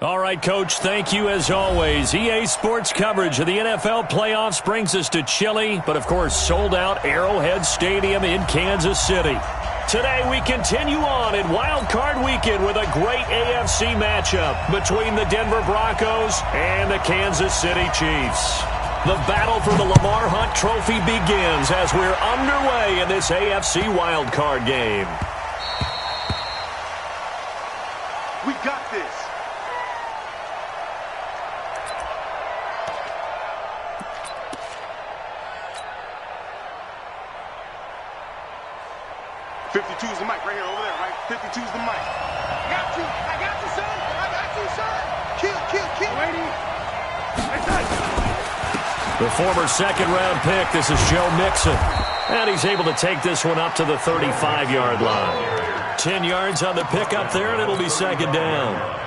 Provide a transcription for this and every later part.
All right, Coach, thank you as always. EA Sports coverage of the NFL playoffs brings us to chilly, but of course sold out Arrowhead Stadium in Kansas City. Today we continue on in Wild Card Weekend with a great AFC matchup between the Denver Broncos and the Kansas City Chiefs. The battle for the Lamar Hunt Trophy begins as we're underway in this AFC Wild Card game. We got this. .52's the mic right here, over there, right? 52's the mic. I got you, son. I got you, son. Kill. Waiting. The former second-round pick, this is Joe Mixon. And he's able to take this one up to the 35-yard line. 10 yards on the pickup there, and it'll be second down.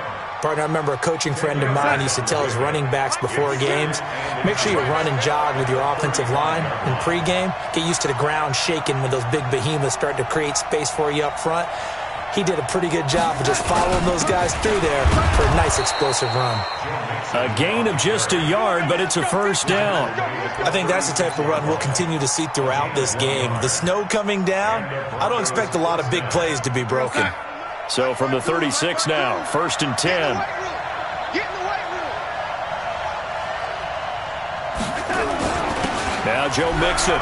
Partner, I remember a coaching friend of mine used to tell his running backs before games, make sure you run and jog with your offensive line in pregame. Get used to the ground shaking when those big behemoths start to create space for you up front. He did a pretty good job of just following those guys through there for a nice explosive run. A gain of just a yard, but it's a first down. I think that's the type of run we'll continue to see throughout this game. The snow coming down, I don't expect a lot of big plays to be broken. So from the 36 now, 1st and 10. Get in the weight room. Now Joe Mixon.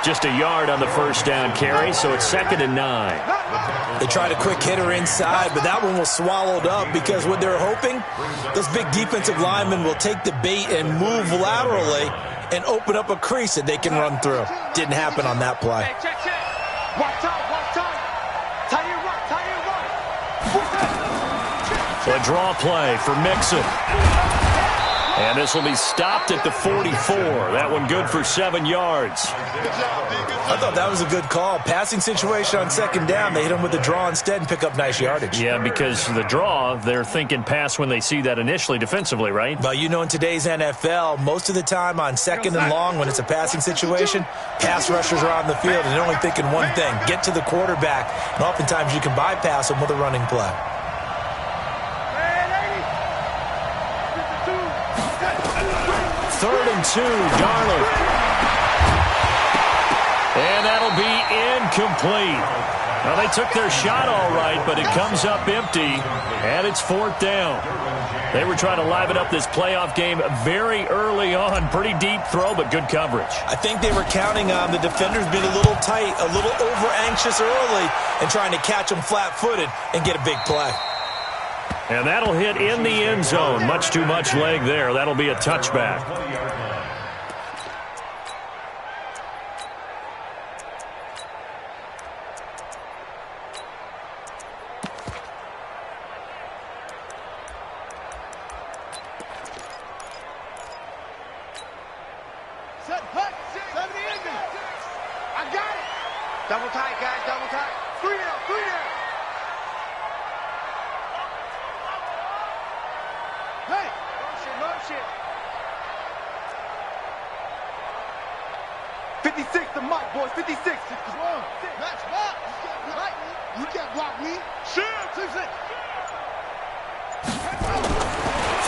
Just a yard on the first down carry, so it's 2nd and 9. They tried a quick hitter inside, but that one was swallowed up because what they're hoping, those big defensive linemen will take the bait and move laterally and open up a crease that they can run through. Didn't happen on that play. Check. Watch time. Tie it right. A draw play for Mixon. And this will be stopped at the 44. That one good for 7 yards. I thought that was a good call. Passing situation on 2nd down. They hit him with the draw instead and pick up nice yardage. Yeah, because the draw, they're thinking pass when they see that initially defensively, right? Well, you know, in today's NFL, most of the time on 2nd and long when it's a passing situation, pass rushers are on the field and they're only thinking one thing, get to the quarterback. And oftentimes you can bypass them with a running play. 3rd and 2, Darnold. And that'll be incomplete. Well, they took their shot all right, but it comes up empty, and it's 4th down. They were trying to liven up this playoff game very early on. Pretty deep throw, but good coverage. I think they were counting on the defenders being a little tight, a little over-anxious early, and trying to catch them flat-footed and get a big play. And that'll hit in the end zone. Much too much leg there. That'll be a touchback. I got it. Double tight, guys. Double tight. 3 down. Hey, no shit. 56, the mic, boys. 56. Match block. You can't block me. Shit. 6.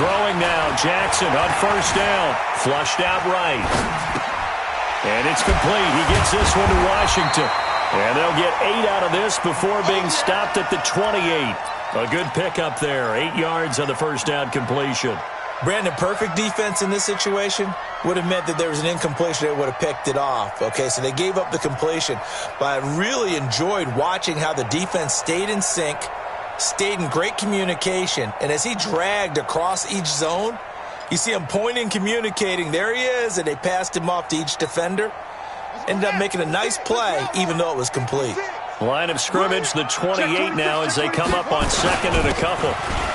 Throwing now, Jackson on 1st down. Flushed out right. And it's complete. He gets this one to Washington. And they'll get 8 out of this before being stopped at the 28. A good pickup there. 8 yards on the 1st down completion. Brandon, perfect defense in this situation would have meant that there was an incompletion. They would have picked it off. Okay, so they gave up the completion. But I really enjoyed watching how the defense stayed in sync, stayed in great communication. And as he dragged across each zone, you see him pointing, communicating. There he is, and they passed him off to each defender. Ended up making a nice play, even though it was complete. Line of scrimmage, the 28 now as they come up on 2nd and a couple.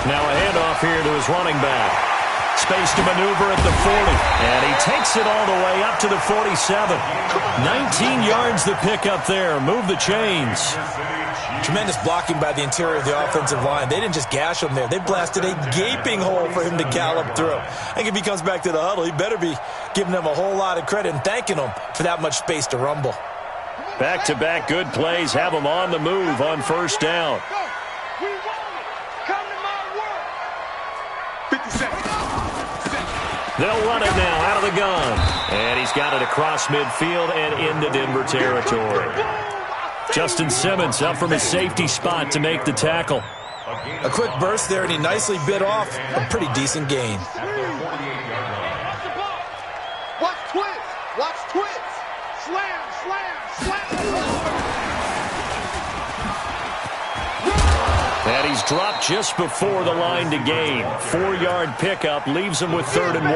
Now a handoff here to his running back. Space to maneuver at the 40. And he takes it all the way up to the 47. 19 yards the pickup there. Move the chains. Tremendous blocking by the interior of the offensive line. They didn't just gash him there. They blasted a gaping hole for him to gallop through. I think if he comes back to the huddle, he better be giving them a whole lot of credit and thanking them for that much space to rumble. Back-to-back good plays have them on the move on 1st down. We want it. Come to my They'll run it now out of the gun. And he's got it across midfield and into Denver territory. Justin Simmons up from his safety spot to make the tackle. A quick burst there, and he nicely bit off a pretty decent gain. Watch twist. Watch twist. Slam, slam, slam. And he's dropped just before the line to gain. 4-yard pickup leaves him with 3rd and 1.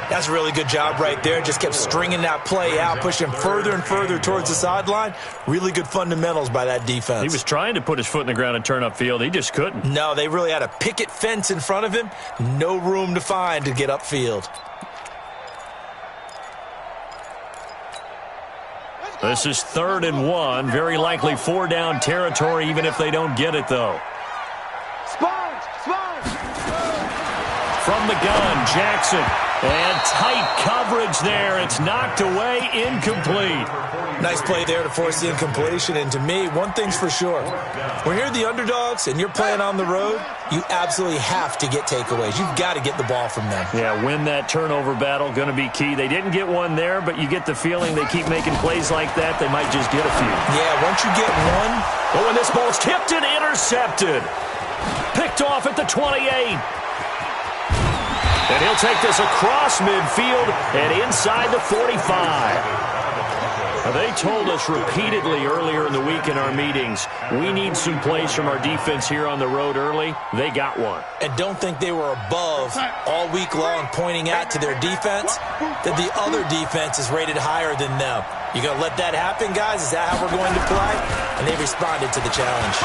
That's a really good job right there. Just kept stringing that play out, pushing further and further towards the sideline. Really good fundamentals by that defense. He was trying to put his foot in the ground and turn upfield. He just couldn't. No, they really had a picket fence in front of him. No room to find to get upfield. This is 3rd and 1. Very likely 4-down territory, even if they don't get it, though. Sponge, sponge. From the gun, Jackson. And tight coverage there. It's knocked away, incomplete. Nice play there to force the incompletion. And to me, one thing's for sure. When you're the underdogs and you're playing on the road, you absolutely have to get takeaways. You've got to get the ball from them. Yeah, win that turnover battle, going to be key. They didn't get one there, but you get the feeling they keep making plays like that, they might just get a few. Yeah, once you get one. Oh, and this ball's tipped and intercepted. Picked off at the 28. And he'll take this across midfield and inside the 45. They told us repeatedly earlier in the week in our meetings, we need some plays from our defense here on the road early. They got one. And don't think they were above all week long pointing out to their defense that the other defense is rated higher than them. You going to let that happen, guys? Is that how we're going to play? And they responded to the challenge.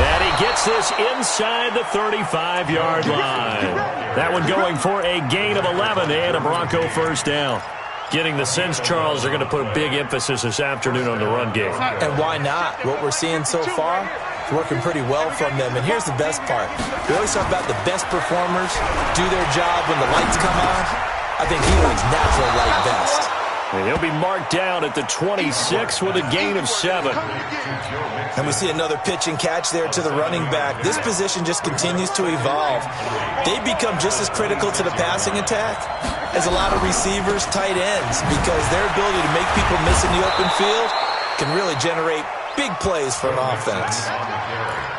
And he gets this inside the 35-yard line. That one going for a gain of 11 and a Bronco first down. Getting the sense, Charles, they're going to put a big emphasis this afternoon on the run game. And why not? What we're seeing so far is working pretty well from them. And here's the best part. We always talk about the best performers do their job when the lights come on. I think he likes natural light best. And he'll be marked down at the 26 with a gain of 7. And we see another pitch and catch there to the running back. This position just continues to evolve. They become just as critical to the passing attack as a lot of receivers, tight ends, because their ability to make people miss in the open field can really generate big plays for an offense.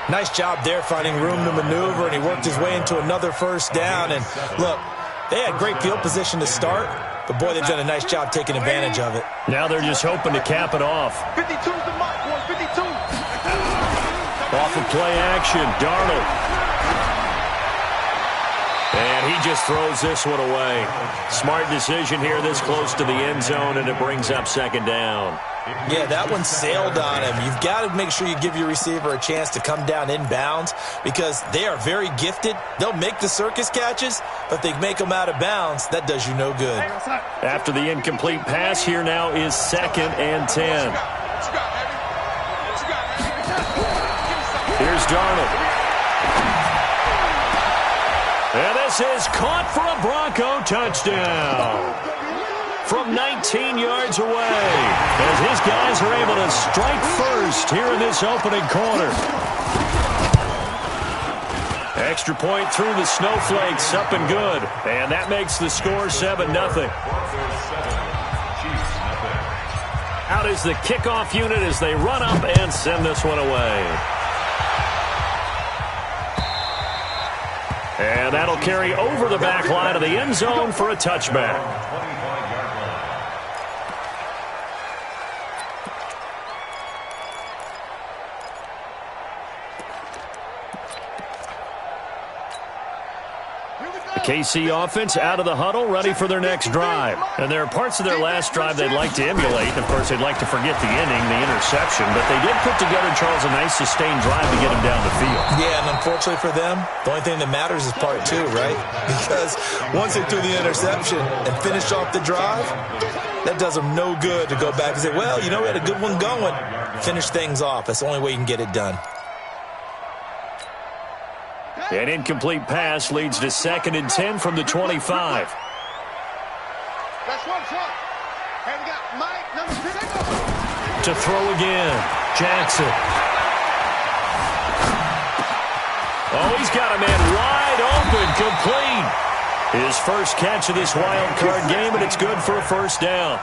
Nice job there finding room to maneuver, and he worked his way into another first down. And look, they had great field position to start, but boy, they've done a nice job taking advantage of it. Now they're just hoping to cap it off. 52's the mark, boy, 52. Off of play action, Darnold. And he just throws this one away. Smart decision here this close to the end zone, and it brings up 2nd down. Yeah, that one sailed on him. You've got to make sure you give your receiver a chance to come down inbounds because they are very gifted. They'll make the circus catches, but they make them out of bounds. That does you no good. After the incomplete pass, here now is 2nd and 10. Here's Darnold. And this is caught for a Bronco touchdown. From 19 yards away, as his guys are able to strike first here in this opening quarter. Extra point through the snowflakes, up and good. And that makes the score 7-0. Out is the kickoff unit as they run up and send this one away. And that'll carry over the back line of the end zone for a touchback. The KC offense out of the huddle, ready for their next drive. And there are parts of their last drive they'd like to emulate. Of course, they'd like to forget the inning, the interception. But they did put together, Charles, a nice sustained drive to get them down the field. Yeah, and unfortunately for them, the only thing that matters is part 2, right? Because once they threw the interception and finished off the drive, that does them no good to go back and say, well, you know, we had a good one going. Finish things off. That's the only way you can get it done. An incomplete pass leads to 2nd and 10 from the 25. That's one shot. And we got Mike, number 6. To throw again, Jackson. Oh, he's got a man wide open, complete. His first catch of this wild card game, and it's good for a first down.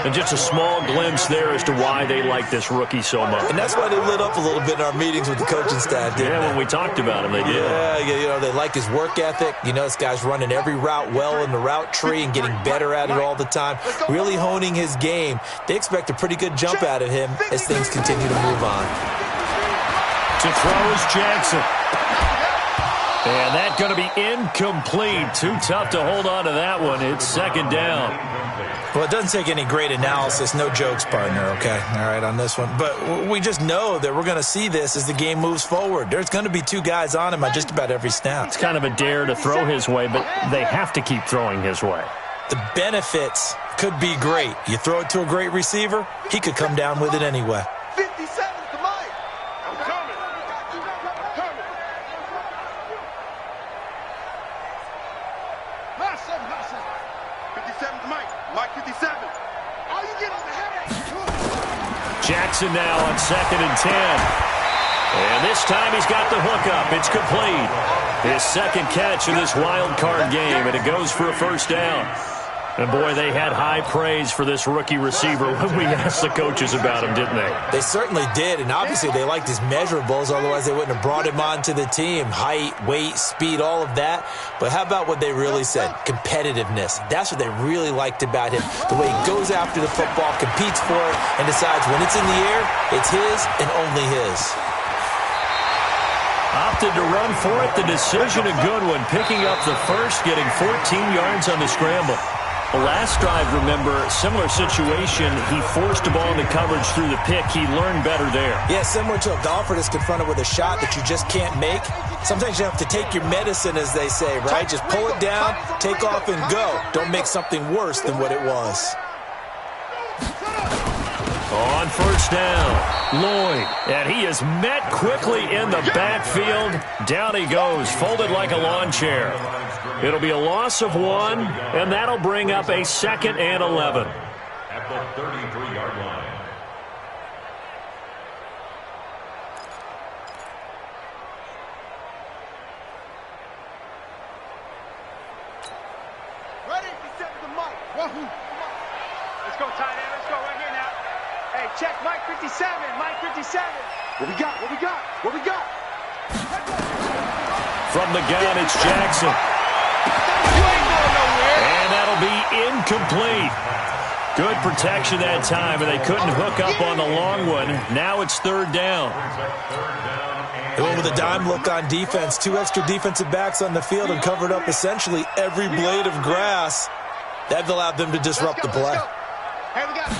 And just a small glimpse there as to why they like this rookie so much. And that's why they lit up a little bit in our meetings with the coaching staff, didn't they? Yeah, when we talked about him, they did. Yeah, you know, they like his work ethic. You know, this guy's running every route well in the route tree and getting better at it all the time, really honing his game. They expect a pretty good jump out of him as things continue to move on. To throw is Jackson. And that's going to be incomplete. Too tough to hold on to that one. It's second down. Well, it doesn't take any great analysis. No jokes, partner, okay? All right, on this one. But we just know that we're going to see this as the game moves forward. There's going to be two guys on him on just about every snap. It's kind of a dare to throw his way, but they have to keep throwing his way. The benefits could be great. You throw it to a great receiver, he could come down with it anyway. 57 to Mike. I'm coming. Hustle. 57 to Mike. Mike 57. Oh, you get on the head. Jackson now on 2nd and 10. And this time he's got the hookup. It's complete. His second catch of this wild card game, and it goes for a first down. And, boy, they had high praise for this rookie receiver when we asked the coaches about him, didn't they? They certainly did, and obviously they liked his measurables, otherwise they wouldn't have brought him onto the team. Height, weight, speed, all of that. But how about what they really said? Competitiveness. That's what they really liked about him. The way he goes after the football, competes for it, and decides when it's in the air, it's his and only his. Opted to run for it. The decision a good one. Picking up the first, getting 14 yards on the scramble. The last drive, remember, similar situation. He forced the ball into coverage through the pick. He learned better there. Yeah, similar to a golfer that's confronted with a shot that you just can't make. Sometimes you have to take your medicine, as they say, right? Just pull it down, take off, and go. Don't make something worse than what it was. On first down, Lloyd. And he is met quickly in the backfield. Down he goes, folded like a lawn chair. It'll be a loss of 1, and that'll bring up a 2nd and 11. At the 33-yard line. Ready? He set the mic. Wahoo. Let's go, tight end. Let's go right here now. Hey, check Mike 57. Mike 57. What we got? From the gun, it's Jackson. You ain't going nowhere. And that'll be incomplete. Good protection that time, and they couldn't hook up on the long one. Now it's 3rd down. They went with a dime look on defense. 2 extra defensive backs on the field and covered up essentially every blade of grass. That allowed them to disrupt the play. Hey, we got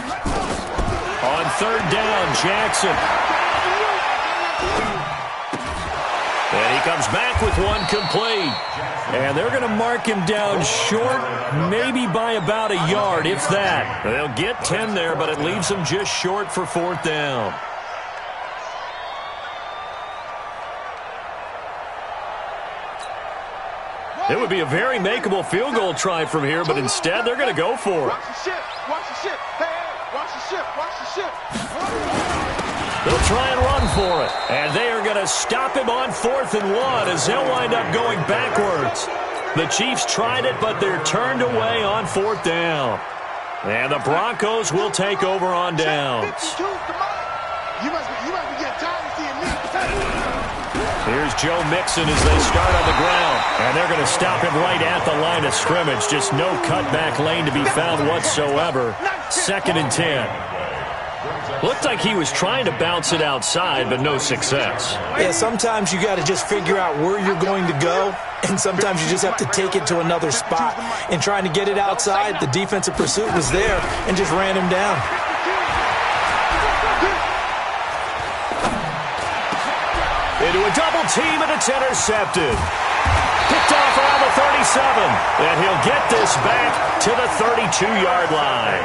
On 3rd down, Jackson. And he comes back with one complete. And they're going to mark him down short, maybe by about a yard, if that. They'll get 10 there, but it leaves them just short for 4th down. It would be a very makeable field goal try from here, but instead they're going to go for it. Watch the ship. Hey, watch the ship. They'll try and run for it. And they are going to stop him on 4th and 1 as they'll wind up going backwards. The Chiefs tried it, but they're turned away on 4th down. And the Broncos will take over on downs. You must be getting tired of seeing me. Here's Joe Mixon as they start on the ground. And they're going to stop him right at the line of scrimmage. Just no cutback lane to be found whatsoever. 2nd and 10. Looked like he was trying to bounce it outside, but no success. Yeah, sometimes you got to just figure out where you're going to go, and sometimes you just have to take it to another spot. In trying to get it outside, the defensive pursuit was there and just ran him down. Into a double team, and it's intercepted. Picked off around the 37, and he'll get this back to the 32-yard line.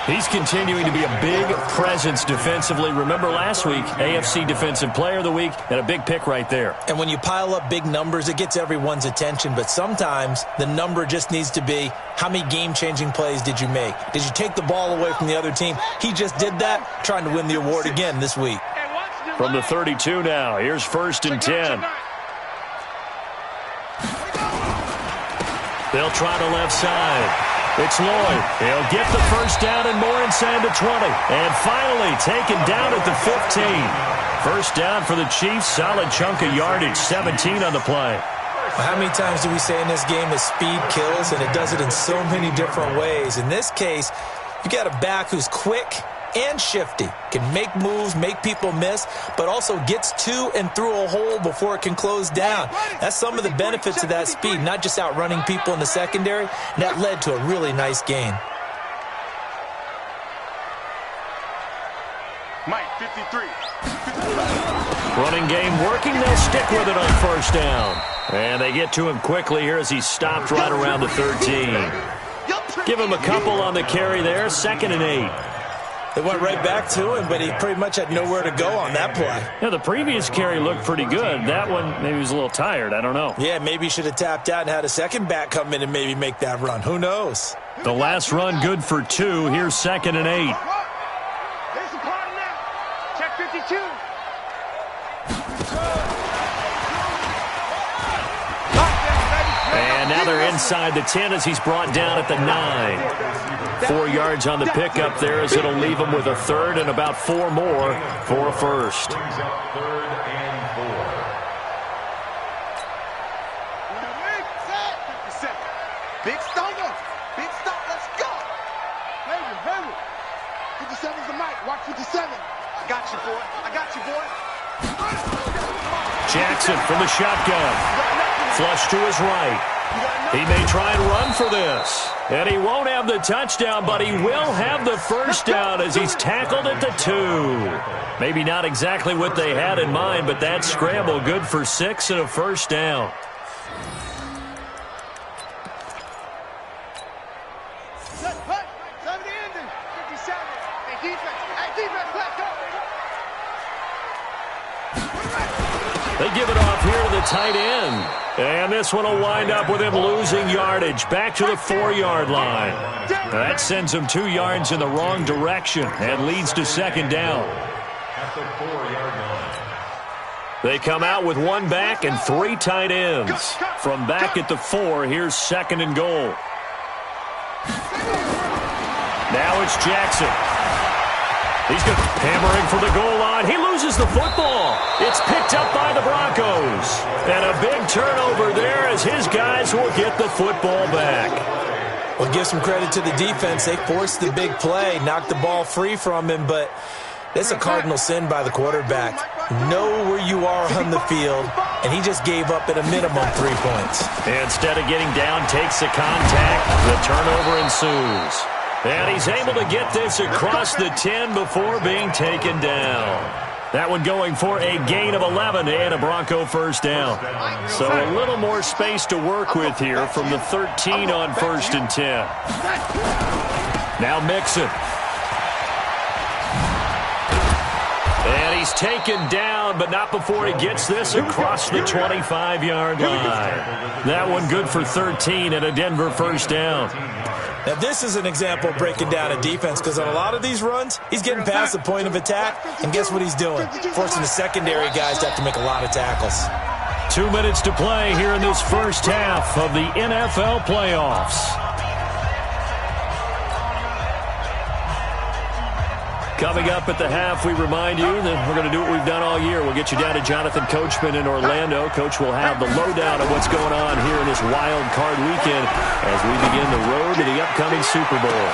He's continuing to be a big presence defensively. Remember last week, AFC Defensive Player of the Week, and a big pick right there. And when you pile up big numbers, it gets everyone's attention. But sometimes the number just needs to be, how many game-changing plays did you make? Did you take the ball away from the other team? He just did that, trying to win the award again this week. From the 32 now, here's 1st and 10. They'll try the left side. It's Lloyd. He'll get the first down and more inside the 20. And finally taken down at the 15. First down for the Chiefs. Solid chunk of yardage. 17 on the play. How many times do we say in this game that speed kills, and it does it in so many different ways? In this case, you got a back who's quick and shifty, can make moves, make people miss, but also gets to and through a hole before it can close down. That's some of the benefits of that speed, not just outrunning people in the secondary. And that led to a really nice gain. Mike, 53. Running game working. They'll stick with it on first down. And they get to him quickly here as he stopped right around the 13. Give him a couple on the carry there. 2nd and 8. They went right back to him, but he pretty much had nowhere to go on that play. Yeah, the previous carry looked pretty good. That one, maybe he was a little tired. I don't know. Yeah, maybe he should have tapped out and had a second back come in and maybe make that run. Who knows? The last run good for 2. Here's 2nd and 8. There's the party now. Check 52. And now they're inside the 10 as he's brought down at the 9. 4 yards on the pickup there as it'll leave him with a third and about 4 more for a first. Brings up 3rd and 4. Big stop. Big stop. Let's go. Hurry. 57's the mic. Watch 57. I got you, boy. Jackson from the shotgun. Flush to his right. He may try and run for this. And he won't have the touchdown, but he will have the first down as he's tackled at the 2. Maybe not exactly what they had in mind, but that scramble good for 6 and a first down. They give it off here to the tight end. And this one will wind up with him losing yardage back to the 4-yard line. That sends him 2 yards in the wrong direction and leads to 2nd down. At the 4-yard line. They come out with 1 back and 3 tight ends. From back at the 4, here's 2nd and goal. Now it's Jackson. He's hammering for the goal line. He loses the football. It's picked up by the Broncos. And a big turnover there as his guys will get the football back. Well, give some credit to the defense. They forced the big play, knocked the ball free from him, but that's a cardinal sin by the quarterback. Know where you are on the field, and he just gave up at a minimum 3 points. Instead of getting down, takes the contact. The turnover ensues. And he's able to get this across the 10 before being taken down. That one going for a gain of 11 and a Bronco first down. So a little more space to work with here from the 13 on 1st and 10. Now Mixon. And he's taken down, but not before he gets this across the 25-yard line. That one good for 13 and a Denver first down. Now, this is an example of breaking down a defense because on a lot of these runs, he's getting past the point of attack, and guess what he's doing? Forcing the secondary guys to have to make a lot of tackles. 2 minutes to play here in this first half of the NFL playoffs. Coming up at the half, we remind you that we're going to do what we've done all year. We'll get you down to Jonathan Coachman in Orlando. Coach will have the lowdown of what's going on here in this wild card weekend as we begin the road to the upcoming Super Bowl.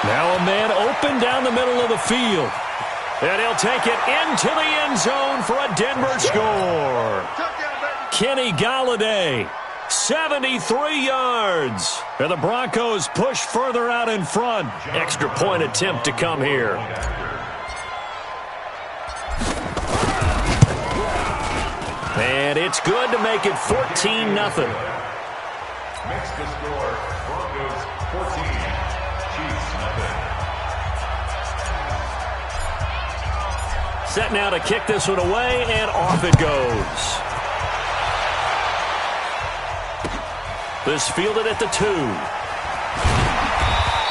Now a man open down the middle of the field. And he'll take it into the end zone for a Denver score. Kenny Golladay, 73 yards. And the Broncos push further out in front. Extra point attempt to come here. And it's good to make it 14-0. Makes the score Broncos 14, Chiefs 0. Set now to kick this one away, and off it goes. This fielded at the 2.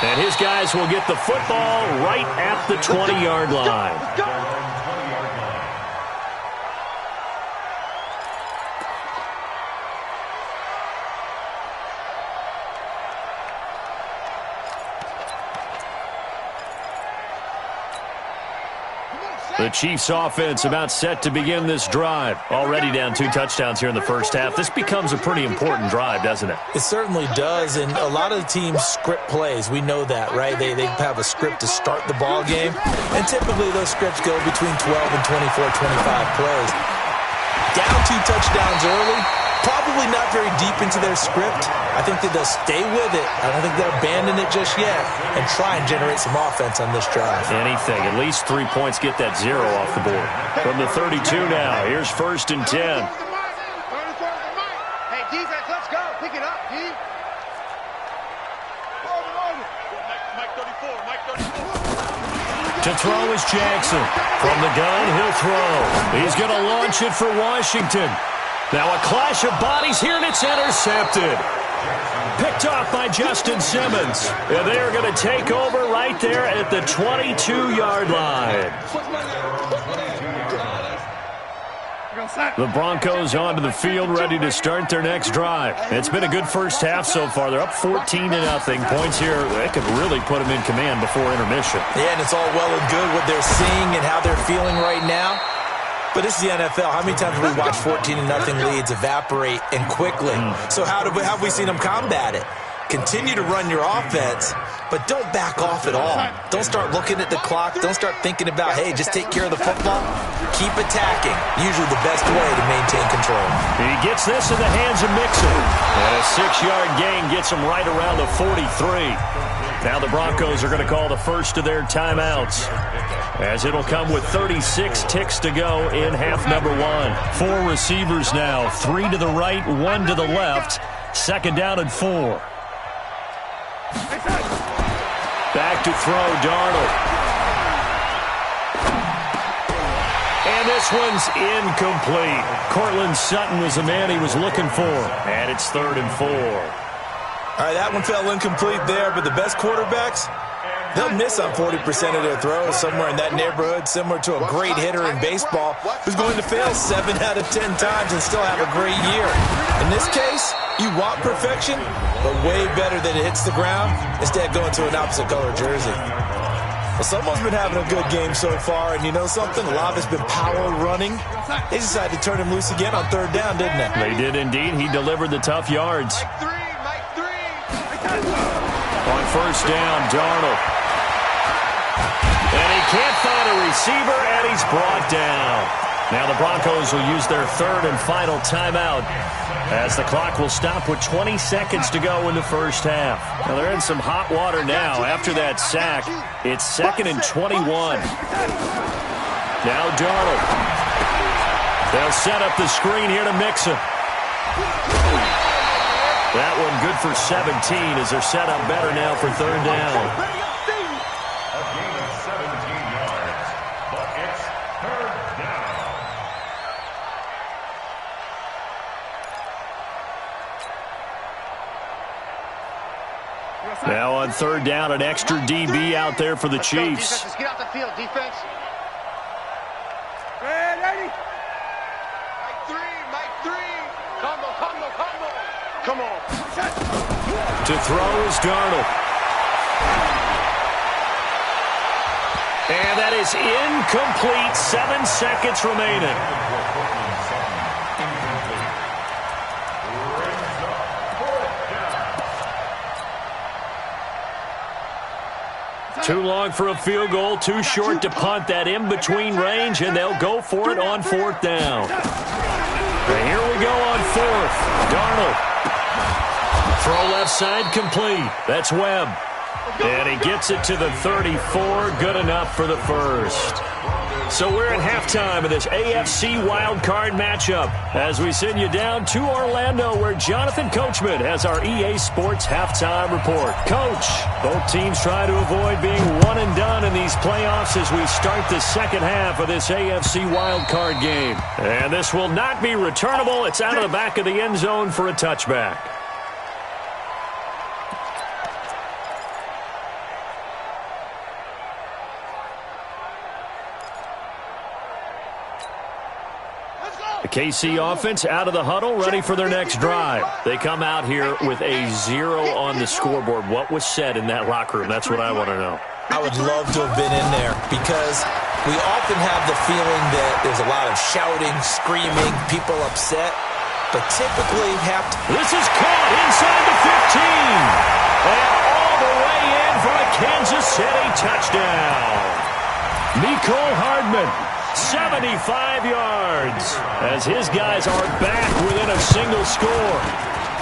And his guys will get the football right at the 20-yard line. The Chiefs offense about set to begin this drive. Already down 2 touchdowns here in the first half. This becomes a pretty important drive, doesn't it? It certainly does, and a lot of the teams script plays. We know that, right? They have a script to start the ball game, and typically those scripts go between 12 and 24, 25 plays. Down 2 touchdowns early, probably not very deep into their script. I think that they'll stay with it. I don't think they'll abandon it just yet and try and generate some offense on this drive. Anything. At least 3 points, get that 0 off the board. From the 32 now, here's 1st and 10. Hey, defense, let's go. Pick it up, D. Mike 34, Mike 34. To throw is Jackson. From the gun, he'll throw. He's going to launch it for Washington. Now a clash of bodies here, and it's intercepted. Picked off by Justin Simmons. And they are going to take over right there at the 22-yard line. The Broncos onto the field, ready to start their next drive. It's been a good first half so far. They're up 14-0. Points here, they could really put them in command before intermission. Yeah, and it's all well and good what they're seeing and how they're feeling right now. But this is the NFL. How many times have we watched 14-0 leads evaporate and quickly? So how have we seen them combat it? Continue to run your offense, but don't back off at all. Don't start looking at the clock. Don't start thinking about, hey, just take care of the football. Keep attacking. Usually the best way to maintain control. He gets this in the hands of Mixon. And a 6-yard gain gets him right around the 43. Now the Broncos are going to call the first of their timeouts, as it'll come with 36 ticks to go in half number 1. 4 receivers now, 3 to the right, 1 to the left. 2nd down and 4. Back to throw, Darnold. And this one's incomplete. Cortland Sutton was the man he was looking for. And it's 3rd and 4. All right, that one fell incomplete there, but the best quarterbacks, they'll miss on 40% of their throws, somewhere in that neighborhood, similar to a great hitter in baseball who's going to fail 7 out of 10 times and still have a great year. In this case, you want perfection, but way better that it hits the ground instead of going to an opposite color jersey. Well, someone's been having a good game so far, and you know something? A lot of it's been power running. They decided to turn him loose again on 3rd down, didn't they? They did indeed. He delivered the tough yards. On 1st down, Darnold. And he can't find a receiver, and he's brought down. Now the Broncos will use their 3rd and final timeout, as the clock will stop with 20 seconds to go in the first half. Now they're in some hot water now after that sack. It's 2nd and 21. Now Darnold. They'll set up the screen here to Mixon. That one good for 17 as they're set up better now for 3rd down. A gain of 17 yards, but it's 3rd down. Now on 3rd down, an extra DB out there for the Chiefs. Let's get out the field, defense. Ready? Mike 3. Combo. Come on. To throw is Darnold. And that is incomplete. 7 seconds remaining. Too long for a field goal, too short to punt. That in-between range, and they'll go for it on 4th down. And here we go on 4th. Darnold. Throw left side complete. That's Webb. And he gets it to the 34. Good enough for the first. So we're at halftime of this AFC wildcard matchup as we send you down to Orlando, where Jonathan Coachman has our EA Sports halftime report. Coach, both teams try to avoid being one and done in these playoffs as we start the second half of this AFC wildcard game. And this will not be returnable. It's out of the back of the end zone for a touchback. The KC offense out of the huddle, ready for their next drive. They come out here with a 0 on the scoreboard. What was said in that locker room? That's what I want to know. I would love to have been in there because We often have the feeling that there's a lot of shouting, screaming, people upset, but typically This is caught inside the 15. And all the way in for a Kansas City touchdown. Nicole Hardman, 75 yards, as his guys are back within a single score.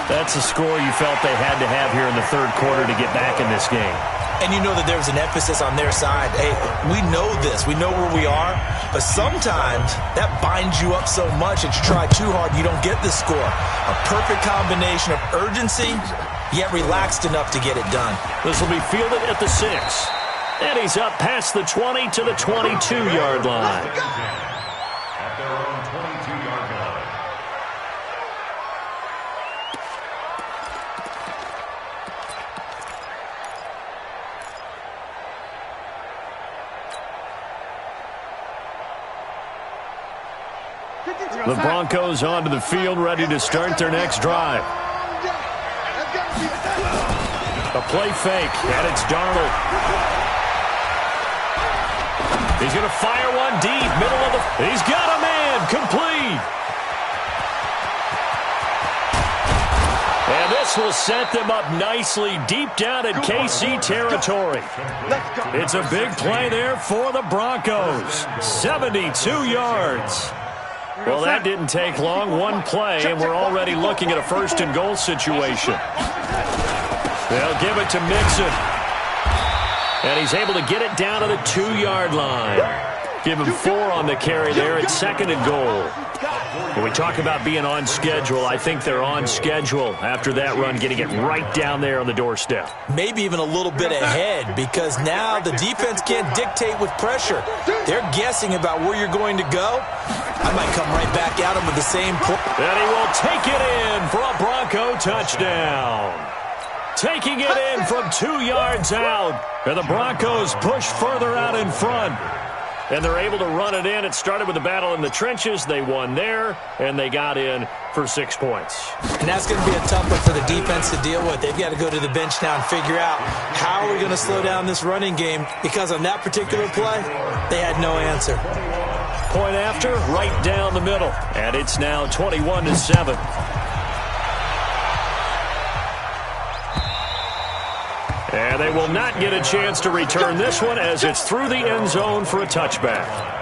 That's a score you felt they had to have here in the third quarter to get back in this game. And you know that there was an emphasis on their side. Hey, we know this. We know where we are. But sometimes that binds you up so much that you try too hard, you don't get the score. A perfect combination of urgency, yet relaxed enough to get it done. This will be fielded at the 6. And he's up past the 20 to the 22-yard line. At their own 22-yard line. The Broncos onto the field, ready to start their next drive. A play fake, and it's Darnold. He's going to fire one deep, middle of the... He's got a man, complete. And this will set them up nicely deep down in KC territory. It's a big play there for the Broncos. 72 yards. Well, that didn't take long. One play, and we're already looking at a first-and-goal situation. They'll give it to Mixon. And he's able to get it down to the 2-yard line. Give him 4 on the carry there at second and goal. When we talk about being on schedule, I think they're on schedule after that run, getting it right down there on the doorstep. Maybe even a little bit ahead, because now the defense can't dictate with pressure. They're guessing about where you're going to go. I might come right back at him with the same play. And he will take it in for a Bronco touchdown. Taking it in from 2 yards out. And the Broncos push further out in front. And they're able to run it in. It started with a battle in the trenches. They won there, and they got in for 6 points. And that's going to be a tough one for the defense to deal with. They've got to go to the bench now and figure out how are we going to slow down this running game, because on that particular play, they had no answer. Point after, right down the middle. And it's now 21-7. And they will not get a chance to return this one as it's through the end zone for a touchback.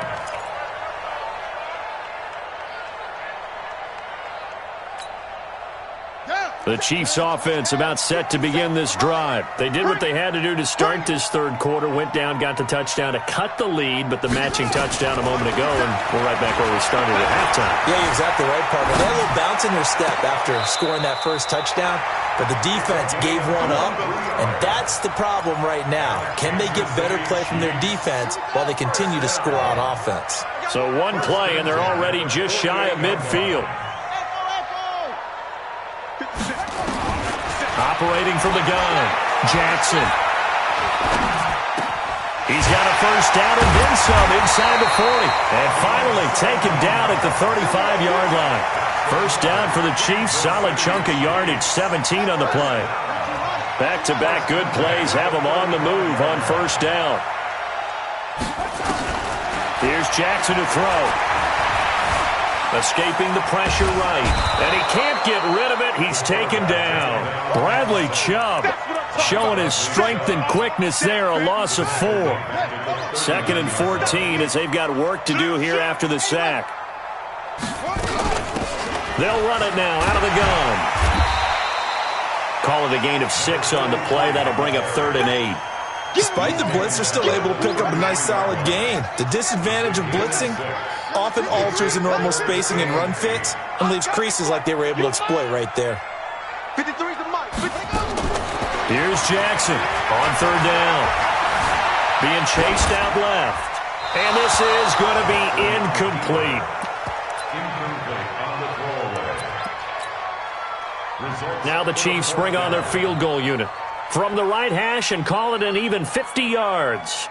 The Chiefs offense about set to begin this drive. They did what they had to do to start this third quarter, went down, got the touchdown to cut the lead, but the matching touchdown a moment ago, and we're right back where we started at halftime. Yeah, you're exactly right, partner. They had a little bounce in their step after scoring that first touchdown, but the defense gave one up, and that's the problem right now. Can they get better play from their defense while they continue to score on offense? So one play, and they're already just shy of midfield. Operating from the gun, Jackson. He's got a first down and then some inside the 40. And finally taken down at the 35-yard line. First down for the Chiefs, solid chunk of yardage, 17 on the play. Back-to-back good plays have them on the move on first down. Here's Jackson to throw. Escaping the pressure right. And he can't get rid of it. He's taken down. Bradley Chubb showing his strength and quickness there. A loss of 4. 2nd and 14 as they've got work to do here after the sack. They'll run it now out of the gun. Call it a gain of 6 on the play. That'll bring up 3rd and 8. Despite the blitz, they're still able to pick up a nice solid gain. The disadvantage of blitzing often alters the normal spacing and run fits and leaves creases like they were able to exploit right there. 53's the mic. Here's Jackson on 3rd down. Being chased out left. And this is going to be incomplete. Incomplete on the throwaway. Now the Chiefs bring on their field goal unit from the right hash and call it an even 50 yards.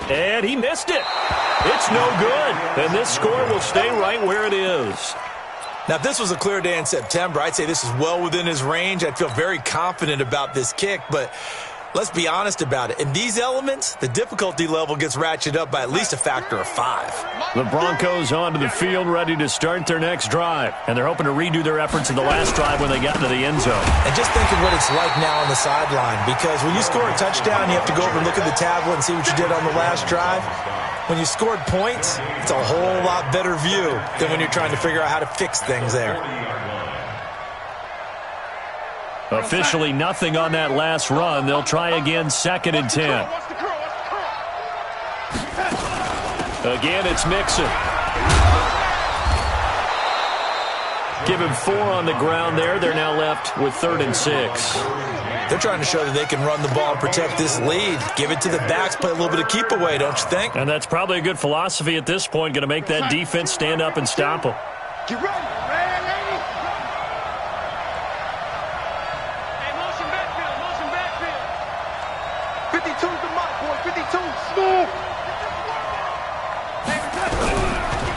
And he missed it. It's no good. And this score will stay right where it is. Now, if this was a clear day in September, I'd say this is well within his range. I'd feel very confident about this kick, but Let's be honest about it. In these elements, the difficulty level gets ratcheted up by at least a factor of 5. The Broncos onto the field, ready to start their next drive. And they're hoping to redo their efforts in the last drive when they got into the end zone. And just think of what it's like now on the sideline, because when you score a touchdown, you have to go over and look at the tablet and see what you did on the last drive. When you scored points, it's a whole lot better view than when you're trying to figure out how to fix things there. Officially nothing on that last run. They'll try again, 2nd and 10. Again, it's Mixon. Give him 4 on the ground there. They're now left with 3rd and 6. They're trying to show that they can run the ball and protect this lead. Give it to the backs, play a little bit of keep away, don't you think? And that's probably a good philosophy at this point. Going to make that defense stand up and stop them. Get ready.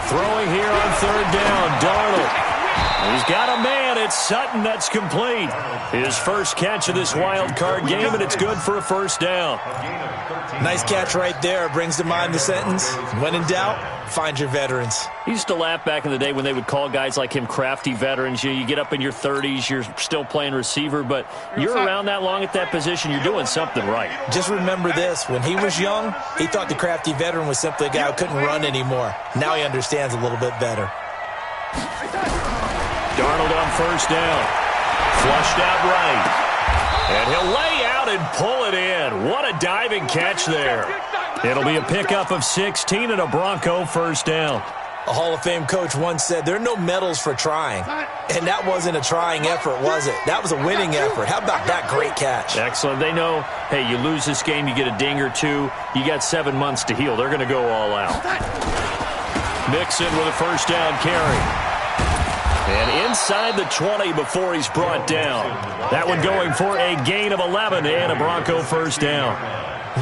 Throwing here on 3rd down, Darnold. He's got a man. It's Sutton that's complete. His first catch of this wild card game, and it's good for a 1st down. Nice catch right there. Brings to mind the sentence, when in doubt, find your veterans. He used to laugh back in the day when they would call guys like him crafty veterans. You get up in your 30s, you're still playing receiver, but you're around that long at that position, you're doing something right. Just remember this. When he was young, he thought the crafty veteran was simply a guy who couldn't run anymore. Now he understands a little bit better. Darnold on 1st down. Flushed out right. And he'll lay out and pull it in. What a diving catch there. It'll be a pickup of 16 and a Bronco 1st down. A Hall of Fame coach once said, there are no medals for trying. And that wasn't a trying effort, was it? That was a winning effort. How about that great catch? Excellent. They know, hey, you lose this game, you get a ding or 2. You got 7 months to heal. They're going to go all out. Mixon with a 1st down carry. And inside the 20 before he's brought down. That one going for a gain of 11 and a Bronco 1st down.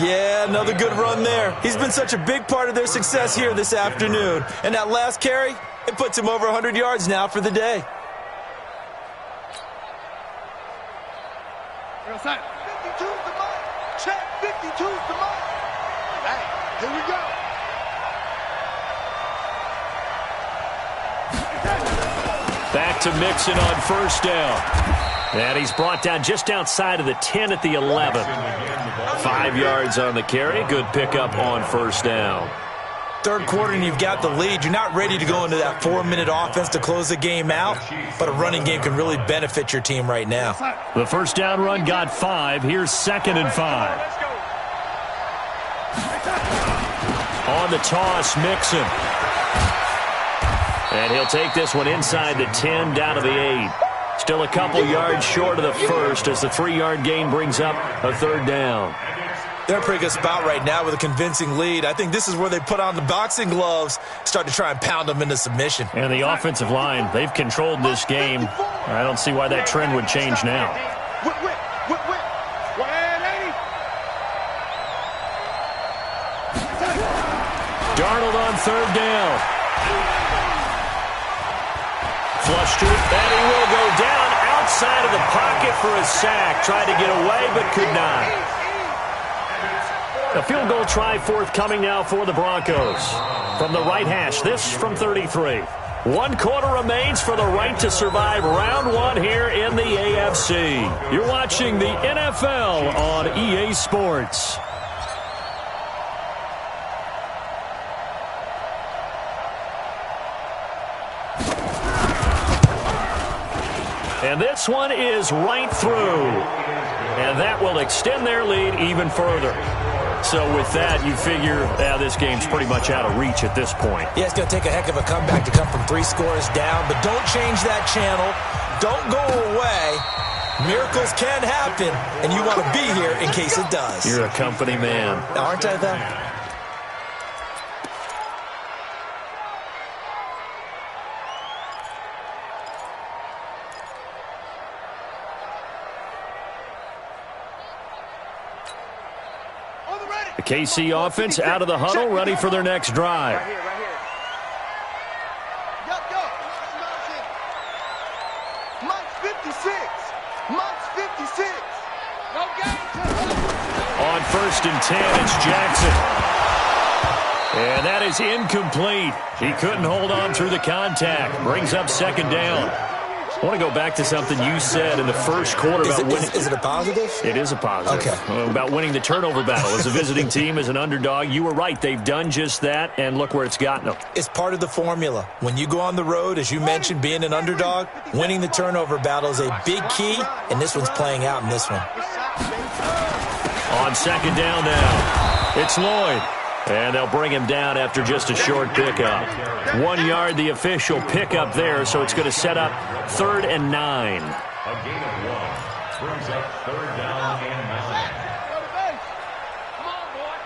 Yeah, another good run there. He's been such a big part of their success here this afternoon. And that last carry, it puts him over 100 yards now for the day. 52's the mark. Check, 52's the mark. Hey, here we go. Back to Mixon on 1st down. And he's brought down just outside of the 10 at the 11. 5 yards on the carry. Good pickup on 1st down. 3rd quarter and you've got the lead. You're not ready to go into that 4-minute offense to close the game out, but a running game can really benefit your team right now. The 1st down run got 5. Here's 2nd and 5. On the toss, Mixon. And he'll take this one inside the 10, down to the 8. Still a couple yards short of the 1st as the 3-yard gain brings up a 3rd down. They're in a pretty good spot right now with a convincing lead. I think this is where they put on the boxing gloves, start to try and pound them into submission. And the offensive line, they've controlled this game. I don't see why that trend would change now. Darnold on 3rd down. Flush to it, and he will go down outside of the pocket for a sack. Tried to get away, but could not. A field goal try forthcoming now for the Broncos. From the right hash, this from 33. 1 quarter remains for the right to survive round 1 here in the AFC. You're watching the NFL on EA Sports. And this one is right through. And that will extend their lead even further. So with that, you figure this game's pretty much out of reach at this point. Yeah, it's going to take a heck of a comeback to come from 3 scores down. But don't change that channel. Don't go away. Miracles can happen. And you want to be here in case it does. You're a company man. Aren't I, though? The KC offense out of the huddle, ready for their next drive. Right here. Go. Mike's 56. No game. 1st and 10. It's Jackson. And that is incomplete. He couldn't hold on through the contact. Brings up 2nd down. I want to go back to something you said in the first quarter about winning. Is it a positive? It is a positive. Okay. About winning the turnover battle. As a visiting team, as an underdog, you were right. They've done just that, and look where it's gotten them. It's part of the formula. When you go on the road, as you mentioned, being an underdog, winning the turnover battle is a big key, and this one's playing out in this one. On 2nd down now, it's Lloyd. And they'll bring him down after just a short pickup. 1 yard, the official pickup there, so it's going to set up 3rd and 9. A gain of 1 brings up 3rd down and 9. Come on, boy.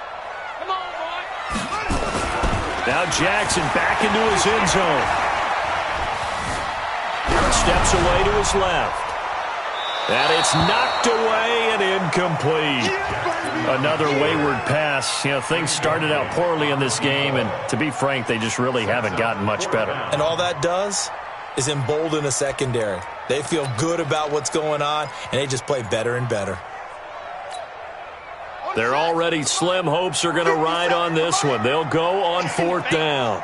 Now Jackson back into his end zone. Steps away to his left. And it's knocked away and incomplete. Another wayward pass. You know, things started out poorly in this game, and to be frank, they just really haven't gotten much better. And all that does is embolden a secondary. They feel good about what's going on, and they just play better and better. Their already slim hopes are going to ride on this one. They'll go on 4th down.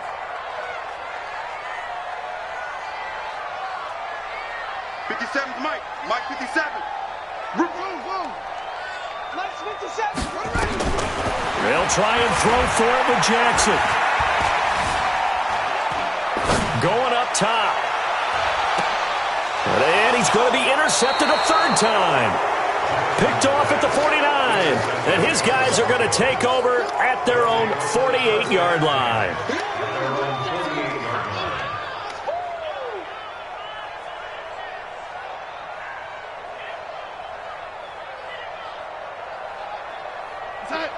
Mike. Mike 57. Woo. Mike 57. They'll try and throw for it with Jackson. Going up top. And he's going to be intercepted a 3rd time. Picked off at the 49. And his guys are going to take over at their own 48-yard line.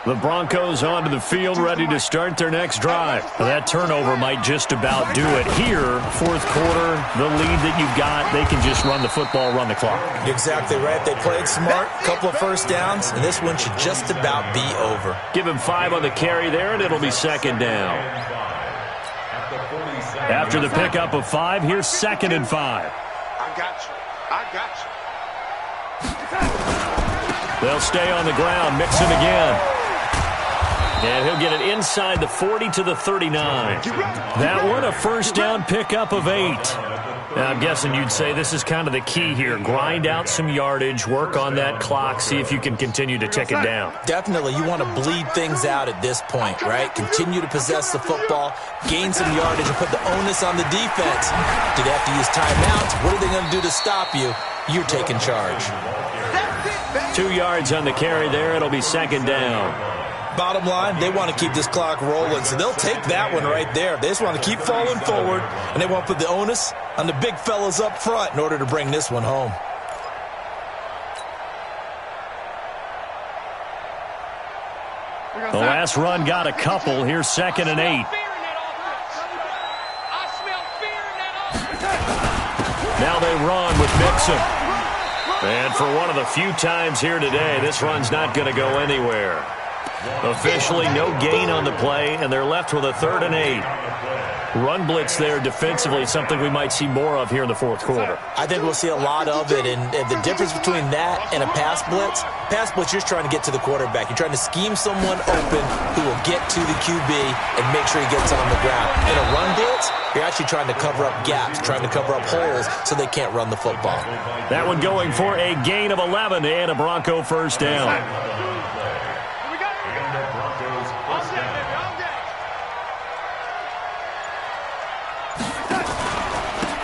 The Broncos onto the field, ready to start their next drive. That turnover might just about do it here. 4th quarter, the lead that you've got, they can just run the football, run the clock. Exactly right. They played smart, couple of 1st downs, and this one should just about be over. Give him 5 on the carry there, and it'll be 2nd down. After the pickup of 5, here's 2nd and 5. I got you. They'll stay on the ground, mix it again. And he'll get it inside the 40 to the 39. That one, a 1st down pickup of 8. Now, I'm guessing you'd say this is kind of the key here. Grind out some yardage, work on that clock, see if you can continue to tick it down. Definitely. You want to bleed things out at this point, right? Continue to possess the football, gain some yardage, and put the onus on the defense. Do they have to use timeouts? What are they going to do to stop you? You're taking charge. 2 yards on the carry there. It'll be 2nd down. Bottom line, they want to keep this clock rolling, so they'll take that one right there. They just want to keep falling forward, and they want to put the onus on the big fellas up front in order to bring this one home. The last run got a couple. Here's 2nd and 8. Now they run with Mixon. And for one of the few times here today, this run's not going to go anywhere. Officially no gain on the play, and they're left with a 3rd and 8. Run blitz there defensively, something we might see more of here in the 4th quarter. I think we'll see a lot of it, and the difference between that and a pass blitz, you're just trying to get to the quarterback. You're trying to scheme someone open who will get to the QB and make sure he gets on the ground. In a run blitz, you're actually trying to cover up gaps, trying to cover up holes so they can't run the football. That one going for a gain of 11 and a Bronco 1st down.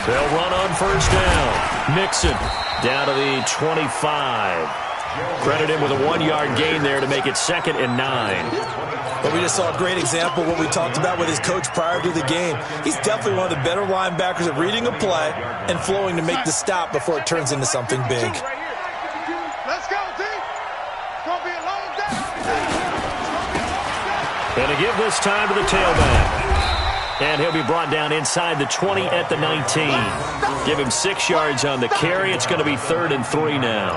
They'll run on 1st down. Mixon down to the 25. Credit him with a 1-yard gain there to make it 2nd and 9. But we just saw a great example of what we talked about with his coach prior to the game. He's definitely one of the better linebackers at reading a play and flowing to make the stop before it turns into something big. Let's go, team. It's going to be a long day. And to give this time to the tailback. And he'll be brought down inside the 20 at the 19. Give him 6 yards on the carry. It's going to be 3rd and 3 now.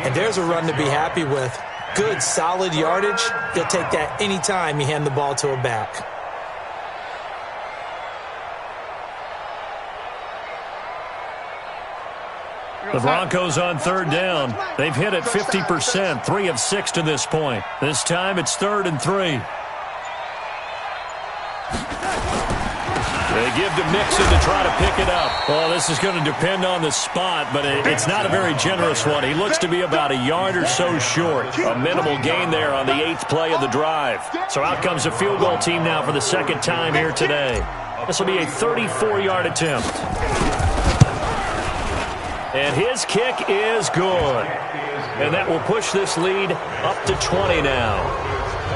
And there's a run to be happy with. Good, solid yardage. He'll take that anytime you hand the ball to a back. The Broncos on third down. They've hit it 50%, 3 of 6 to this point. This time it's 3rd and 3. They give to Mixon to try to pick it up. Well, this is going to depend on the spot, but it's not a very generous one. He looks to be about a yard or so short. A minimal gain there on the 8th play of the drive. So out comes a field goal team now for the second time here today. This will be a 34-yard attempt. And his kick is good. And that will push this lead up to 20 now.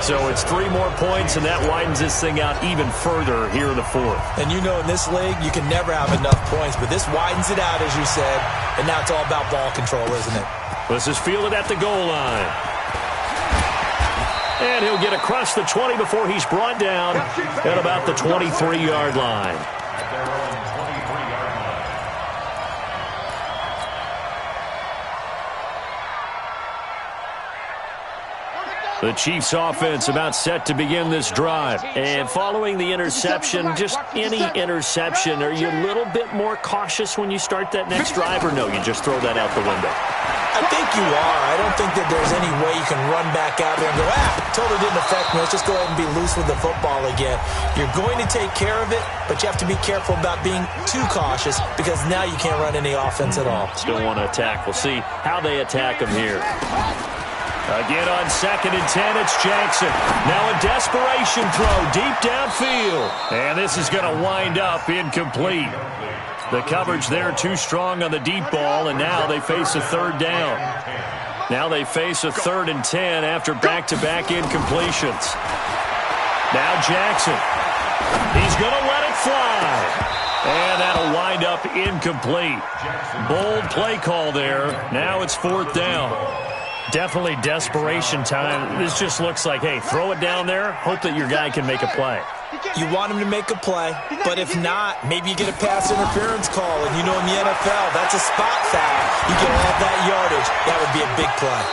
So it's 3 more points, and that widens this thing out even further here in the 4th. And you know in this league, you can never have enough points, but this widens it out, as you said, and now it's all about ball control, isn't it? This is fielded at the goal line. And he'll get across the 20 before he's brought down at about the 23-yard line. The Chiefs offense about set to begin this drive. And following the interception, just any interception, are you a little bit more cautious when you start that next drive, or no, you just throw that out the window? I think you are. I don't think that there's any way you can run back out there and go, totally didn't affect me. Let's just go ahead and be loose with the football again. You're going to take care of it, but you have to be careful about being too cautious because now you can't run any offense at all. Still want to attack. We'll see how they attack him here. Again on 2nd and 10, it's Jackson. Now a desperation throw deep downfield. And this is going to wind up incomplete. The coverage there too strong on the deep ball, and now they face a 3rd down. Now they face a 3rd and 10 after back-to-back incompletions. Now Jackson. He's going to let it fly. And that'll wind up incomplete. Bold play call there. Now it's 4th down. Definitely desperation time. This just looks like, hey, throw it down there, hope that your guy can make a play. You want him to make a play, but if not, maybe you get a pass interference call. And you know in the NFL, that's a spot foul. You get all that yardage. That would be a big play.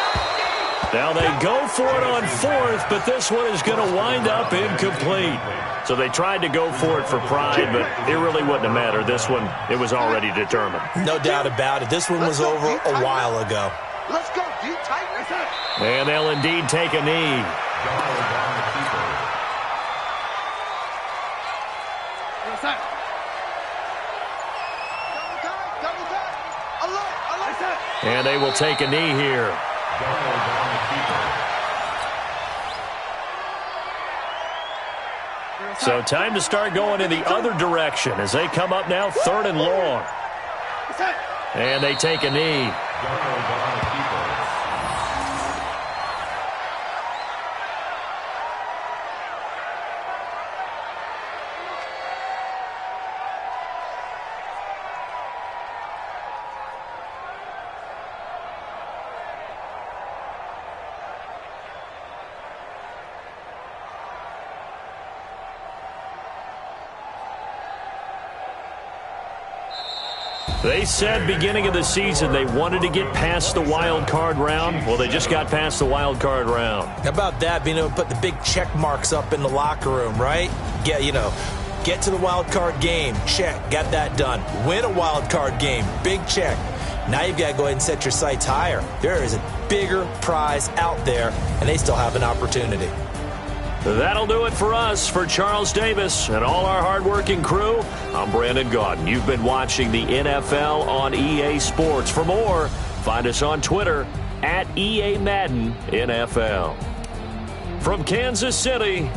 Now they go for it on 4th, but this one is going to wind up incomplete. So they tried to go for it for pride, but it really wouldn't have mattered. This one, it was already determined. No doubt about it. This one was over a while ago. Let's go, D. Tight. And they'll indeed take a knee. And they will take a knee here. So time to start going in the other direction as they come up now 3rd and long. And they take a knee. They said beginning of the season they wanted to get past the wild card round. Well, they just got past the wild card round. How about that, being able to put the big check marks up in the locker room, right? Get to the wild card game, check, got that done. Win a wild card game, big check. Now you've got to go ahead and set your sights higher. There is a bigger prize out there, and they still have an opportunity. That'll do it for us. For Charles Davis and all our hardworking crew, I'm Brandon Gaudin. You've been watching the NFL on EA Sports. For more, find us on Twitter @EA Madden NFL. From Kansas City.